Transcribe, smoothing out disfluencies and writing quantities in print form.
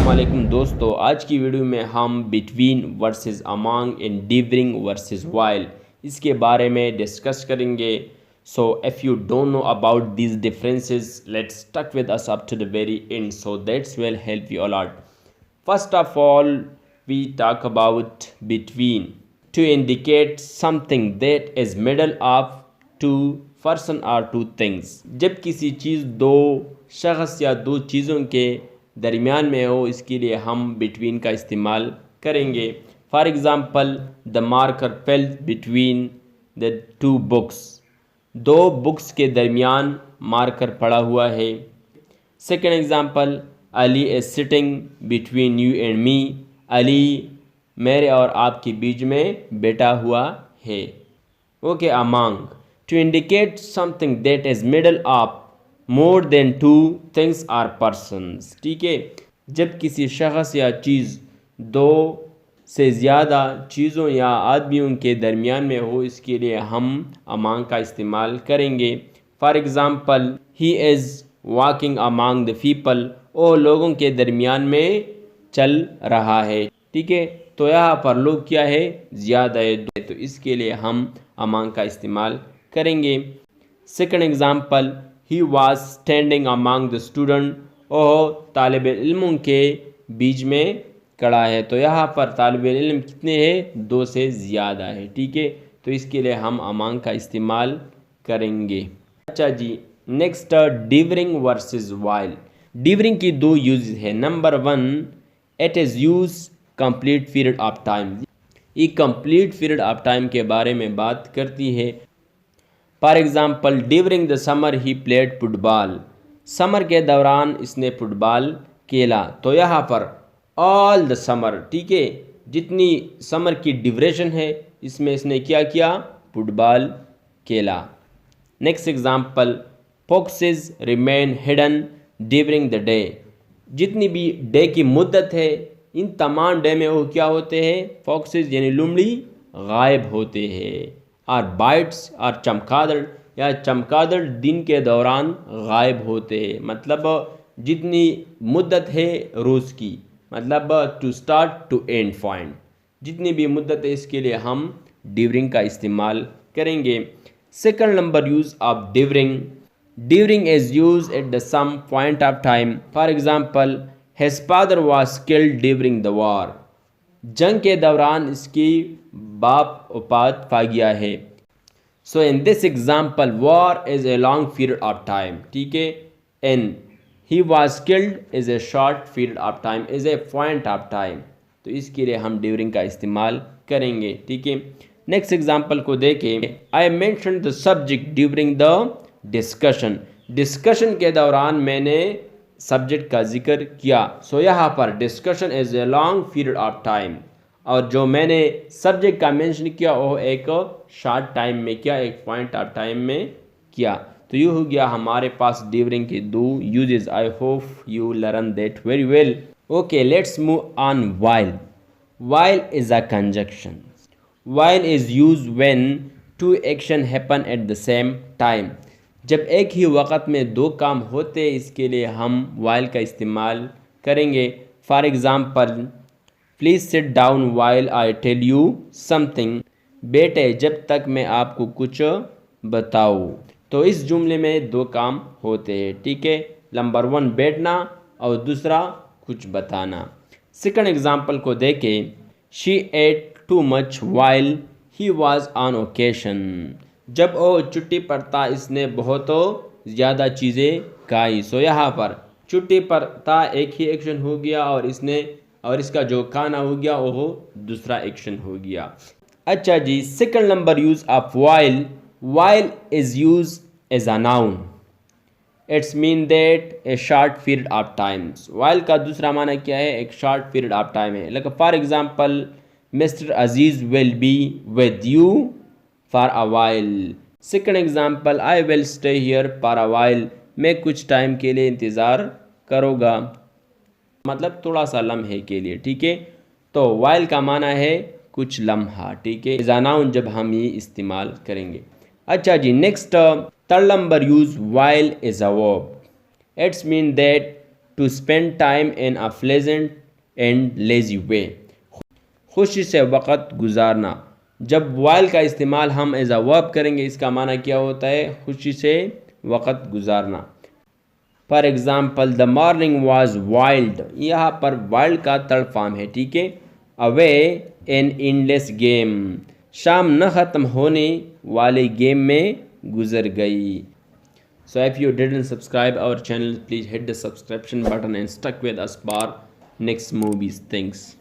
अस्सलामुअलैकुम दोस्तों, आज की वीडियो में हम between versus among and during versus while इसके बारे में डिस्कस करेंगे। So if you don't know about these differences, let's stuck with us up to the very end, so that's will help you a lot. First of all, we talk about between to indicate something that is middle of two person or two things। जब किसी चीज़ दो शख्स या दो चीज़ों के दरमियान में हो, इसके लिए हम between का इस्तेमाल करेंगे। For example, the marker fell between the two books. दो बुक्स के दरमियान मार्कर पड़ा हुआ है। Second example, Ali is sitting between you and me. Ali मेरे और आपके बीच में बैठा हुआ है। Okay, among to indicate something that is middle of more than two things or persons. ठीक है, जब किसी शख्स या चीज़ दो से ज़्यादा चीज़ों या आदमियों के दरमियान में हो, इसके लिए हम अमंग का इस्तेमाल करेंगे। For example, he is walking among the people. वो लोगों के दरमियान में चल रहा है। ठीक है, तो यहाँ पर लोग क्या है, ज़्यादा है, तो इसके लिए हम अमंग का इस्तेमाल करेंगे। Second example, he was standing among the student. ओह तालिब इल्मों के बीच में खड़ा है, तो यहाँ पर तालिब इल्म कितने हैं, दो से ज़्यादा है। ठीक है, तो इसके लिए हम अमंग का इस्तेमाल करेंगे। अच्छा जी, next during versus while. During की दो यूज है। Number one, it is use complete period of time. ये कंप्लीट पीरियड ऑफ टाइम के बारे में बात करती है। For example, during the summer he played football. Summer के दौरान इसने फुटबॉल खेला, तो यहाँ पर ऑल द समर, ठीक है, जितनी समर की ड्यूरेशन है इसमें इसने क्या किया, फुटबॉल खेला। Next example, foxes remain hidden during the day. जितनी भी डे की मुद्दत है, इन तमाम डे में वो क्या होते हैं, फॉक्सेस यानी लोमड़ी गायब होते हैं। और बाइट्स और चमगादड़ या चमगादड़ दिन के दौरान गायब होते हैं। मतलब जितनी मुद्दत है रोज़ की, मतलब to start to end point, जितनी भी मुद्दत है इसके लिए हम ड्यूरिंग का इस्तेमाल करेंगे। Second number use of during. During is used at the some point of time. For example, his father was killed during the war. जंग के दौरान इसकी बाप वफात पा गया है। So in this example, war is a long period of time. ठीक है, and he was killed is a short period of time, is a point of time. तो इसके लिए हम during का इस्तेमाल करेंगे। ठीक है, नेक्स्ट एग्जाम्पल को देखें। I mentioned the subject during the discussion. Discussion के दौरान मैंने सब्जेक्ट का जिक्र किया। सो यहाँ पर discussion is a long period of time, और जो मैंने सब्जेक्ट का मेंशन किया वो एक शॉर्ट टाइम में किया, एक पॉइंट ऑफ टाइम में किया। तो ये हो गया हमारे पास ड्यूरिंग के दो uses. I hope you learn that very well. Okay, let's move on while. While is a conjunction. While is use when two action happen at the same time. जब एक ही वक़्त में दो काम होते, इसके लिए हम व्हाइल का इस्तेमाल करेंगे। For example, please sit down while I tell you something. बेटे जब तक मैं आपको कुछ बताऊँ। तो इस जुमले में दो काम होते हैं। ठीक है, नंबर वन बैठना और दूसरा कुछ बताना। सेकंड एग्ज़ाम्पल को देखें। She ate too much while he was on occasion. जब वो छुट्टी पर था, इसने बहुत ज़्यादा चीज़ें खाई। सो यहाँ पर छुट्टी पर था एक ही एक्शन हो गया, और इसका जो खाना हो गया वो दूसरा एक्शन हो गया। अच्छा जी, second number use of while. While is use as a noun. It's mean that a short period of time. While का दूसरा माना क्या है, एक शॉर्ट पीरियड ऑफ टाइम है। Like for example, mister Aziz will be with you for a while. Second example, I will stay here for a while. मैं कुछ time के लिए इंतज़ार करूँगा, मतलब थोड़ा सा लम्हे के लिए। ठीक है, तो while का माना है कुछ लम्हा। ठीक है, इज़ अ नाउन जब हम ये इस्तेमाल करेंगे। अच्छा जी, next third number use while is a verb. It's mean that to spend time in a pleasant and lazy way, खुशी से वक़्त गुजारना। जब वाइल का इस्तेमाल हम एज अ वर्ब करेंगे, इसका माना क्या होता है? खुशी से वक़्त गुजारना। For example, the morning was wild, यहाँ पर वाइल्ड का थर्ड फॉर्म है, ठीक है। अवे एन एंडलेस गेम, शाम न ख़त्म होने वाले गेम में गुजर गई। So if you didn't subscribe our channel, please hit the subscription button and stuck with us for next movies. Thanks.